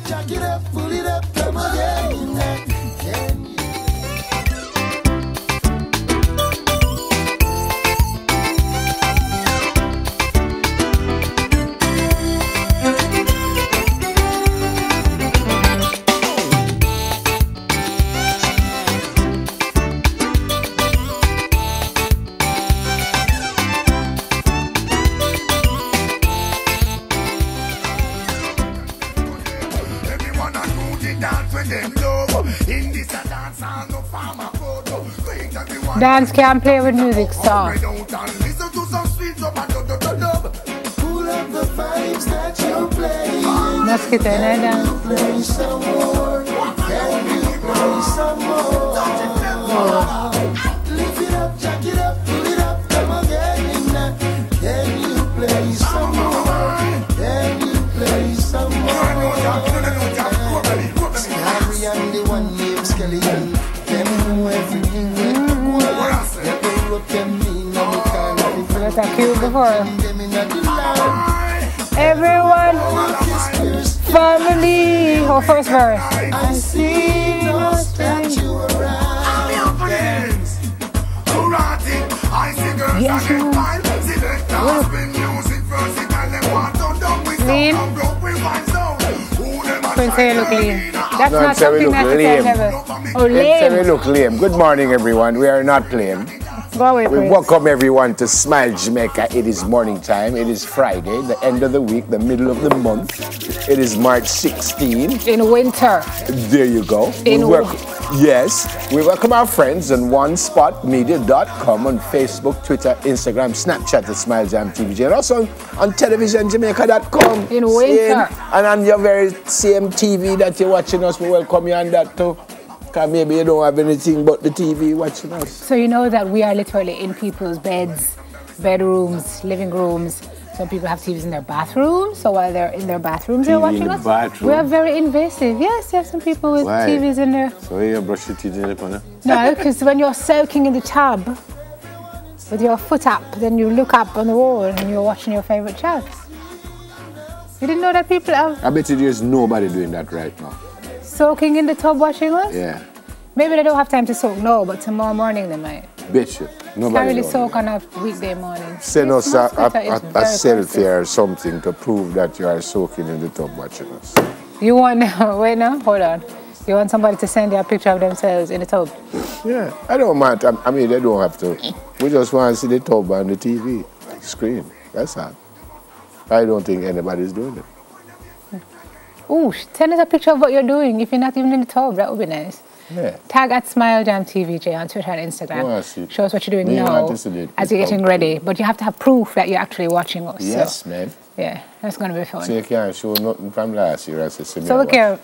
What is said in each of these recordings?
jack it up, pull it up, come again. Can you? Dance can't play with music soft. Mosquito, no dance. Lift it up, jack it up, pull it up, come again. Can you play some more? Can you play some more? Harry and the one named Skeleton. Them know everything. That's cute before. Everyone, family. Oh, first verse. I see no statue around. Yes, lean. Prince, say you look lean. That's no, not something that's lame. Never. Oh, lame. We look lame. Good morning, everyone. We are not lame. Go away, We Prince. welcome everyone to Smile Jamaica. It is morning time. It is Friday, the end of the week, the middle of the month. It is March 16. In winter. There you go. Yes. We welcome our friends on onespotmedia.com on Facebook, Twitter, Instagram, Snapchat at Smile Jam TVJ, and also on televisionjamaica.com. In winter. And on your very same TV that you're watching us, we welcome you on that too. Because maybe you don't have anything but the TV watching us. So you know that we are literally in people's beds, bedrooms, living rooms. Some people have TVs in their bathrooms, so while they're in their bathrooms, they're watching us. Bathroom. We are very invasive. Yes, you have some people with TVs in there. So you brush your teeth in the corner? No, because when you're soaking in the tub with your foot up, then you look up on the wall and you're watching your favorite show. You didn't know that people have... I bet you there's nobody doing that right now. Soaking in the tub watching us? Yeah. Maybe they don't have time to soak now, but tomorrow morning they might. Bet you. Nobody Can't really doing soak that. on a weekday morning. Send us a selfie selfie. or something to prove that you are soaking in the tub watching us. You want, wait now, hold on. You want somebody to send you a picture of themselves in the tub? Yeah, I don't mind. I mean, they don't have to. We just want to see the tub on the TV screen. That's all. I don't think anybody's doing it. Ooh, send us a picture of what you're doing. If you're not even in the tub, that would be nice. Yeah. Tag at Smile Jam TVJ on Twitter and Instagram. Show us what you're doing Me now want to see as you're getting ready. But you have to have proof that you're actually watching us. Yes, so, man. Yeah, that's going to be fun. So you can't show nothing from last year as a So look here,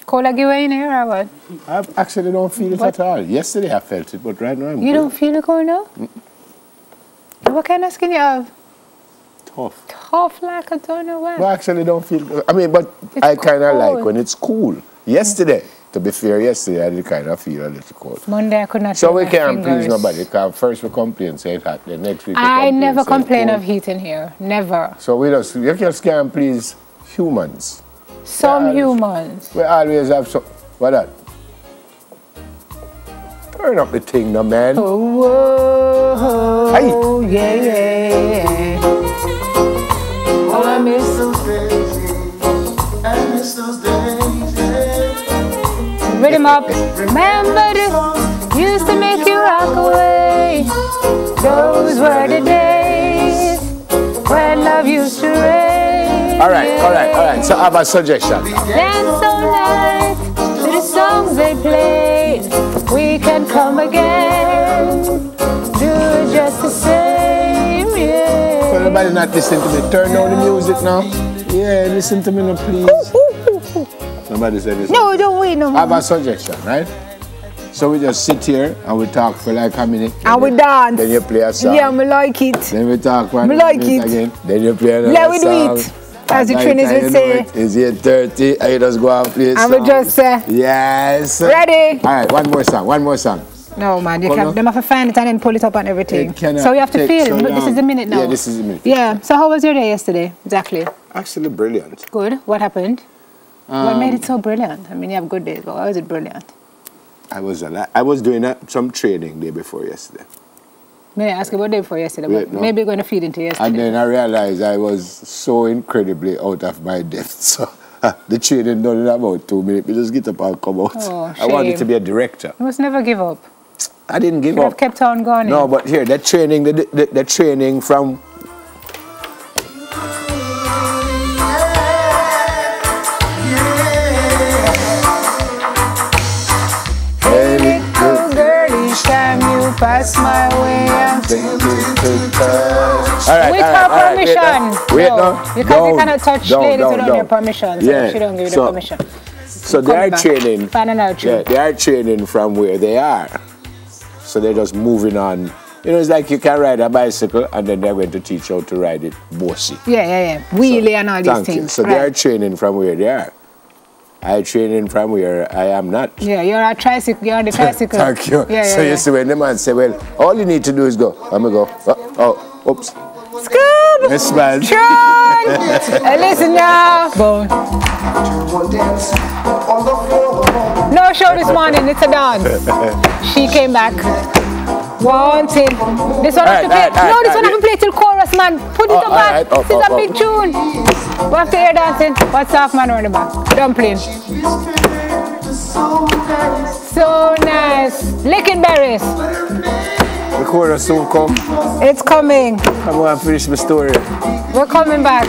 cola giveaway in here or what? I actually don't feel it at all. Yesterday I felt it, but right now I'm You don't feel it going now? What kind of skin you have? tough. Tough like I don't know what. No, I actually don't feel. I mean, but It's I kind of cold. like when it's cool. Yesterday, to be fair, yesterday I did kind of feel a little cold. Monday I could not So feel we my can't please fingers. nobody. Because first we complain, say it hot. Then next week we I complain, never say it complain cold. of heat in here. Never. So we just, you just can't please humans. Some Yeah, humans. We always have some. What that? Turn up the thing, no man. Oh, whoa, yeah, yeah. Oh, I miss those days. I miss those days. Yeah. Rhythm up. Remember this used to make you rock away. Those were the days when love used to reign. All right. So I have a suggestion. Dance all night to the songs they played. We can come again, do it just the same, yeah. So everybody not listening to me. Turn down the music now. Yeah, listen to me now, please. Nobody said this. No, don't wait no I more. have a suggestion, right? So we just sit here and we talk for like a minute. And we dance. Then you play a song. Yeah, I like it. Then we talk for Me like minute it. again. Then you play another Let we song. do it. As the By Trinis time would you say. know it, it's 8:30 and you just go and play a And song. we just say, Yes. ready? All right, one more song. No, man, you Come can, on. them have to find it and then pull it up and everything. It cannot So you have to take feel so it. This long. is the minute now. Yeah, this is the minute. Yeah. So how was your day yesterday? Exactly. Actually brilliant. Good. What happened? What made it so brilliant? I mean, you have good days, but why was it brilliant? I was doing some training day before yesterday. May I ask you what day before yesterday? Yeah, But no. maybe you're going to feed into yesterday. And then I realized I was so incredibly out of my depth. So the training done in about 2 minutes. We just get up and come out. Oh, I wanted shame. to be a director. You must never give up. I didn't give You have up. kept on going. No, but here, the training from... Hey, little girl, each time you pass my way, I'm All right, with all her right, permission. Wait, no. no. Because Don't, you cannot touch don't, ladies without don't. your permission. So Yeah, she don't give you so- the permission. So they Come are back. training. Find another tree. Yeah, they are training from where they are. So they're just moving on. You know, it's like you can ride a bicycle and then they're going to teach you how to ride it bossy. Yeah. Wheelie and all these Thank you. things. So they are right. training from where they are. I training from where I am not. Yeah, you're a tricycle. You're on the tricycle. Thank you. Yeah, So you see when the man say, well, all you need to do is go. I'm going to go. Oops. Scoop! Yes, man. Try! Hey, listen now. Boom. No show this morning. It's a dance. She came back. Wanting. This one have to play. No, this one have to play till chorus, man. Put it up back. This is a big tune. We have to hear dancing. What's off, man, on the back? Dumpling. So nice. Licking berries. The chorus soon come. It's coming. I'm going to finish my story. We're coming back.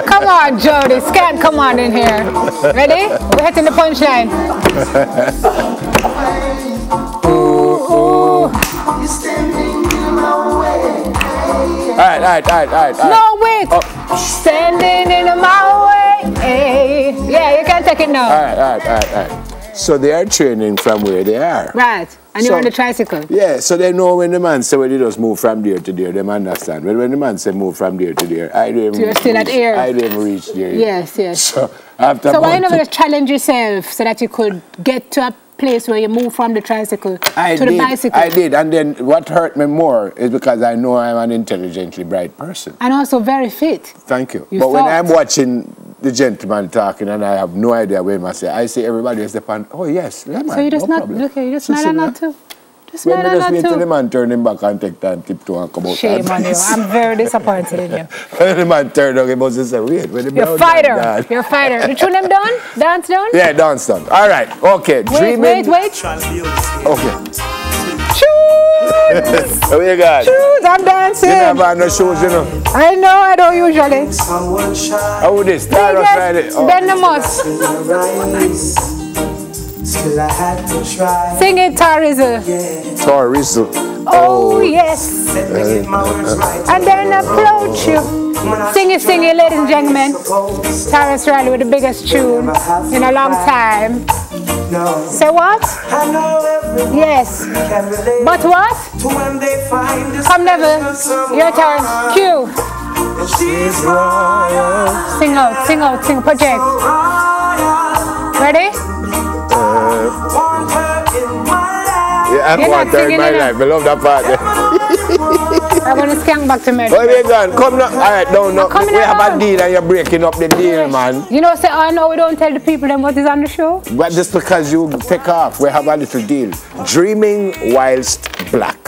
Come on, Jody. Scan, come on in here. Ready? We're hitting the punchline. Ooh, ooh. All right. No, wait. Standing in my way. Hey. Yeah, you can take it now. All right. So they are training from where they are. Right. And you're on the tricycle. Yeah, so they know when the man say, well, you just move from there to there, they understand. But when the man say move from there to there, I don't even you're still at air. I don't even reach there. Yes. So after So why you about never just challenge yourself so that you could get to a place where you move from the tricycle to the bicycle? I did. And then what hurt me more is because I know I'm an intelligently bright person. And also very fit. Thank you. You But when thought. I'm watching the gentleman talking and I have no idea where I say everybody is the pan. Oh, yes. Yeah, man, So you just no not, problem. look here, you just So smile and not too. Just When smile we and just not wait till the too. man turn him back and take time, tiptoe and come out. Shame on you. I'm very disappointed in you. When the man turned on, he must say, wait, when the You're a brown fighter. man done. You're a fighter. The tune them done? Dance done? Yeah, dance done. All right, okay. Dreaming. Wait. Okay. Choose. Where you got? Choose. I'm dancing. You never have no shoes, you know. I know, I don't usually. How would this? Start us right there. Oh. Then the must. Still I had to try. Sing it, Tarizzle. Torizo. Oh, yes. Let me get my words right. And then approach you. Sing it, ladies and gentlemen. Taris Riley with the biggest tune in a long time. No, Say what? I know everyone Yes. can relate But what? to when they find this Come, Neville. special Your turn. someone. Cue. And she's royal, Sing out. Project. royal. Ready? Want her in my life. Yeah, I You're want not her in singing my it. life. I love that part there. I'm going to skank back to me. Where you gone? Come now. All right, no. coming We have a around. deal and you're breaking up the deal, man. You know, say, oh no, we don't tell the people them what is on the show. But just because you take off, we have a little deal. Dreaming whilst black.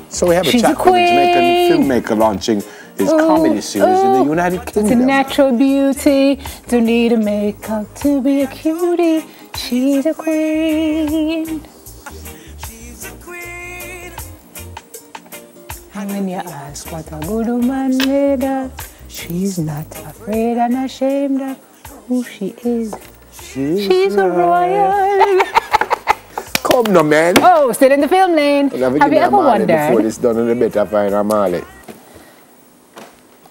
So we have She's a chat a with a Jamaican queen. filmmaker launching his comedy series in the United It's a Kingdom. natural beauty. Don't need a makeup to be a cutie. She's a queen. And when you ask what a good woman made of, she's not afraid and ashamed of who she is. She's a royal. Come no, man. Oh, still in the film lane. Have you ever Before wondered? this done, and better find a Marley.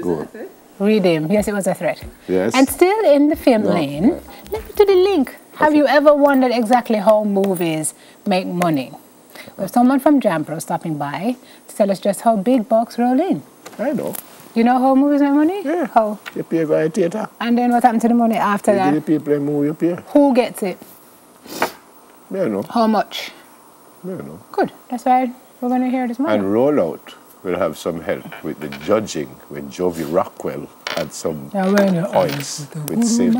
Go. Read him. Yes, it was a threat. Yes. And still in the film lane, let me to the link. Have you ever wondered exactly how movies make money? We have someone from Jampro stopping by to tell us just how big bucks roll in. I know. You know how movies make money? Yeah. How? You pay go to theater. And then what happened to the money after You give the that? people a movie, you pay. Who gets it? You know. How much? You know. Good. That's why we're going to hear this morning. And roll out. we'll have some help with the judging when Jovi Rockwell had some points with Sim.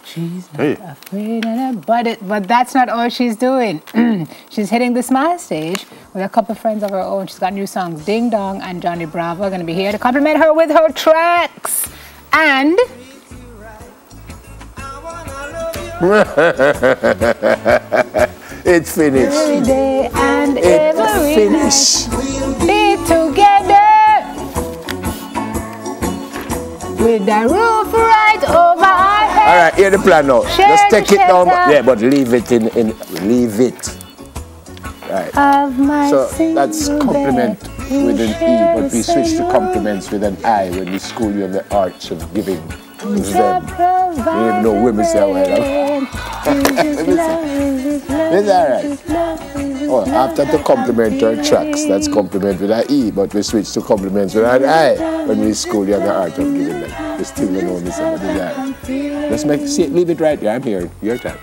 She's not afraid of it, but that's not all she's doing. She's hitting the Smile stage with a couple of friends of her own. She's got new songs. Ding Dong and Johnny Bravo are going to be here to compliment her with her tracks. And it's finished. every day and every finish. night, be together with the roof right over our heads. All right, here the plan now. Share Let's take it down. shelter. Yeah, but leave it leave it. Right. Of my So that's single compliment bed, with an share E, but we the switch to same compliments with an I when we school you on the arts of giving them. We provide even know women say, well, it's it's all right. Oh, after the compliment our tracks, that's compliment with an E, but we switch to compliments with an I when we school you on the art of giving them. We still don't know me somebody there. Let's leave it right here. I'm here. Your time.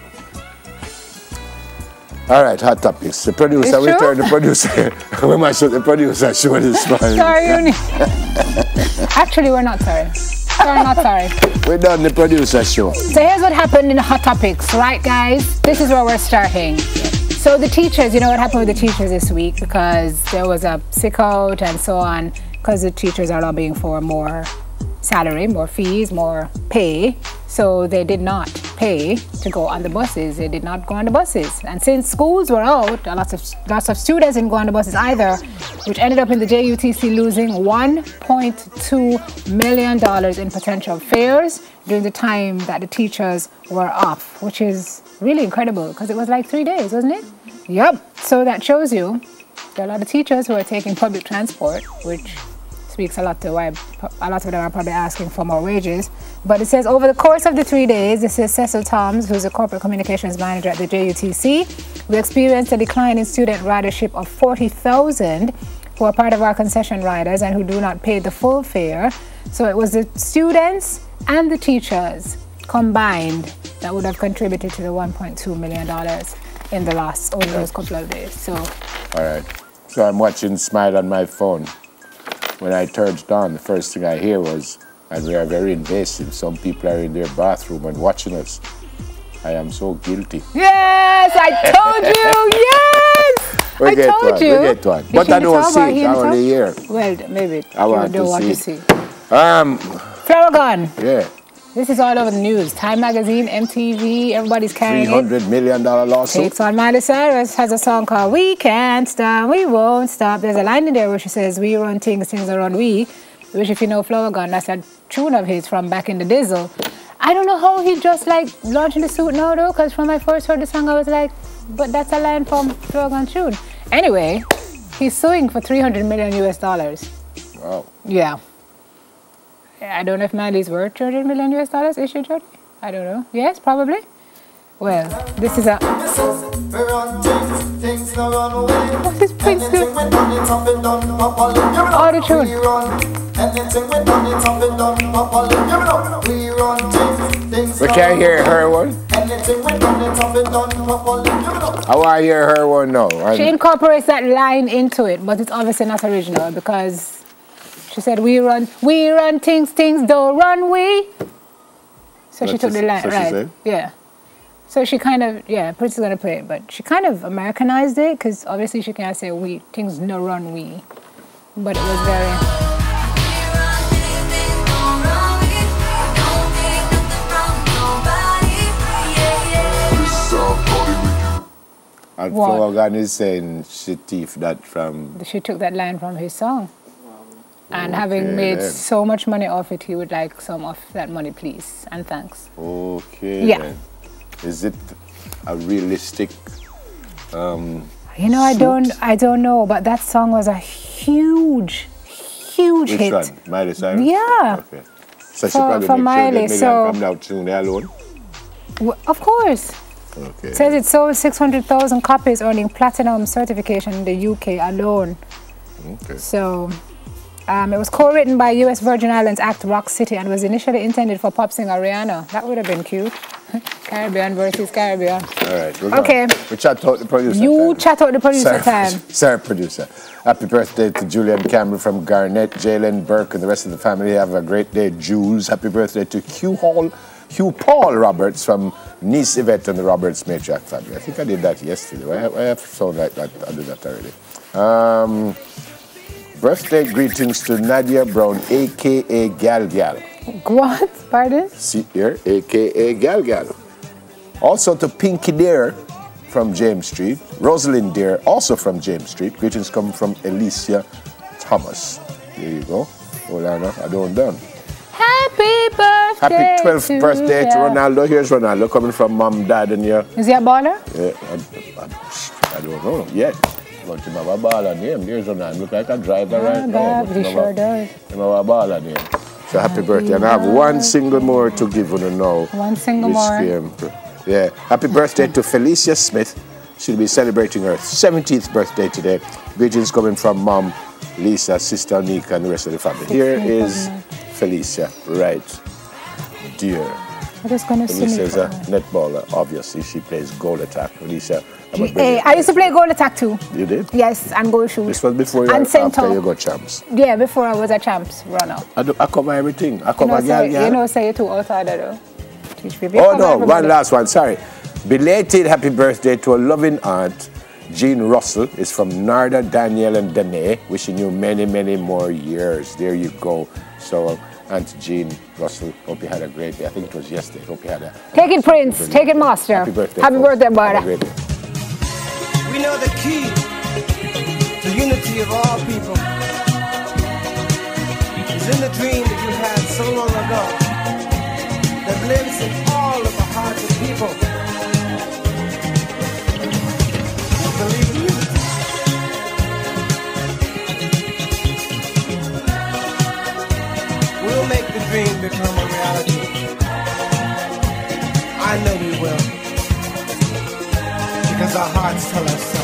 All right, hot topics. The producer, we turn the producer. We might show the producer show this morning. Sorry, actually, we're not sorry. We're not sorry. We're done the producer show. So here's what happened in the Hot Topics, right, guys? This is where we're starting. So the teachers, you know what happened with the teachers this week, because there was a sick out and so on, because the teachers are lobbying for more salary, more fees, more pay. So they did not pay to go on the buses. They did not go on the buses. And since schools were out, lots of students didn't go on the buses either, which ended up in the JUTC losing $1.2 million in potential fares during the time that the teachers were off, which is really incredible because it was like 3 days, wasn't it? Yep. So that shows you there are a lot of teachers who are taking public transport, which speaks a lot to why a lot of them are probably asking for more wages. But it says over the course of the 3 days, this is Cecil Toms, who's a corporate communications manager at the JUTC, we experienced a decline in student ridership of 40,000 who are part of our concession riders and who do not pay the full fare. So it was the students and the teachers combined that would have contributed to the $1.2 million in the last over those couple of days. So, all right. So I'm watching Smile on my phone. When I turned it on, the first thing I hear was, and we are very invasive, some people are in their bathroom and watching us. I am so guilty. yes, I told you, yes! I told you. We get one. But I don't see it, I only hear. Well, maybe I you don't want to see. see. Flower Gun. Yeah. This is all over the news. Time Magazine, MTV, everybody's carrying $300 million lawsuit. Takes on Miley Cyrus has a song called We Can't Stop, We Won't Stop. There's a line in there where she says, we run things, things are run we. Which if you know Flower Gun, that's a tune of his from back in the Dizzle. I don't know how he just like launching the suit now though, because when I first heard the song I was like, but that's a line from Flower Gun tune. Anyway, he's suing for $300 million US. Wow. Yeah. I don't know if Miley's worth $300 million US. Is she, Jody? I don't know. Yes, probably. Well, this is a... What is Prince doing? Oh, the tune. We can't hear her one. I want to hear her one now. She incorporates that line into it, but it's obviously not original because she said, we run things, things don't run we. So she took the line, right? She said? Yeah. So she kind of, Prince is going to play it, but she kind of Americanized it because obviously she can't say we, things no run we. But it was very... And Flower Gun is saying she thief that from... She took that line from his song. And having made so much money off it, he would like some of that money, please. And thanks. Okay. Yeah. Then. Is it a realistic you know, I don't know, but that song was a huge hit. Which one? Miley Cyrus? Yeah. Okay. So she probably for make Miley, sure that come out soon alone? Of course. Okay. It says it sold 600,000 copies, earning platinum certification in the UK alone. Okay. So, It was co-written by U.S. Virgin Islands act Rock City and was initially intended for pop singer Rihanna. That would have been cute. Caribbean versus Caribbean. All right. Okay. We chat out the producer. You chat out the producer time. Sorry, producer. Happy birthday to Julian Campbell from Garnett, Jalen Burke, and the rest of the family. Have a great day, Jules. Happy birthday to Hugh Paul Roberts from Niece Yvette and the Roberts Matriarch family. I think I did that yesterday. I have to sound like that. I did that already. Birthday greetings to Nadia Brown, a.k.a. Gal Gal. What? Pardon? See here, a.k.a. Gal Gal. Also to Pinky Deer from James Street. Rosalind Deer, also from James Street. Greetings come from Alicia Thomas. There you go. Hold on, I don't done. Happy birthday. Happy 12th birthday to Ronaldo. Here's Ronaldo coming from mom, dad, and you. Is he a baller? Yeah, I don't know yet. But him have a baller name. There's Ronaldo. Look like a driver right now. He sure does. Him have a baller name. So happy birthday. And I have one single more to give you now. One single more. Yeah. Happy birthday to Felicia Smith. She'll be celebrating her 70th birthday today. Greetings coming from mom, Lisa, sister Nika, and the rest of the family. Here is Felicia, right, dear. Felicia is a netballer, obviously. She plays goal attack. Felicia, I used to play goal attack too. You did? Yes, and goal shoot. This was before you after you got champs? Yeah, before I was a champs runner. I cover everything. I cover girl. You know, say you too outside though. Oh no, one last one, sorry. Belated happy birthday to a loving aunt, Jean Russell, is from Narda, Daniel, and Danae. Wishing you many, many more years. There you go. So, Aunt Jean Russell, hope you had a great day. I think it was yesterday. Hope you had a... Take it, Prince. Take it, Master. Happy birthday. Happy birthday, brother. We know the key to unity of all people is in the dream that you had so long ago that lives in all of the hearts of people. Believe in unity. We'll make the dream become a reality. I know we will. Because our hearts tell us so.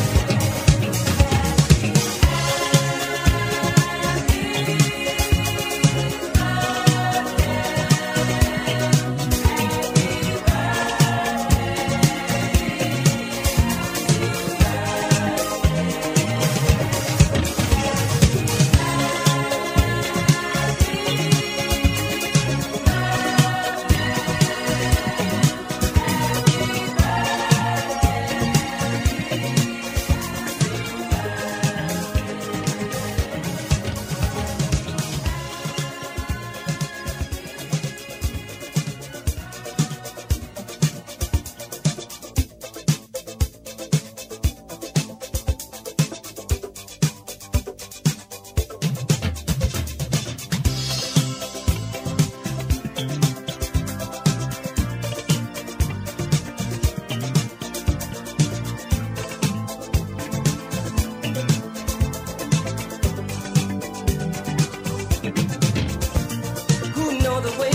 The way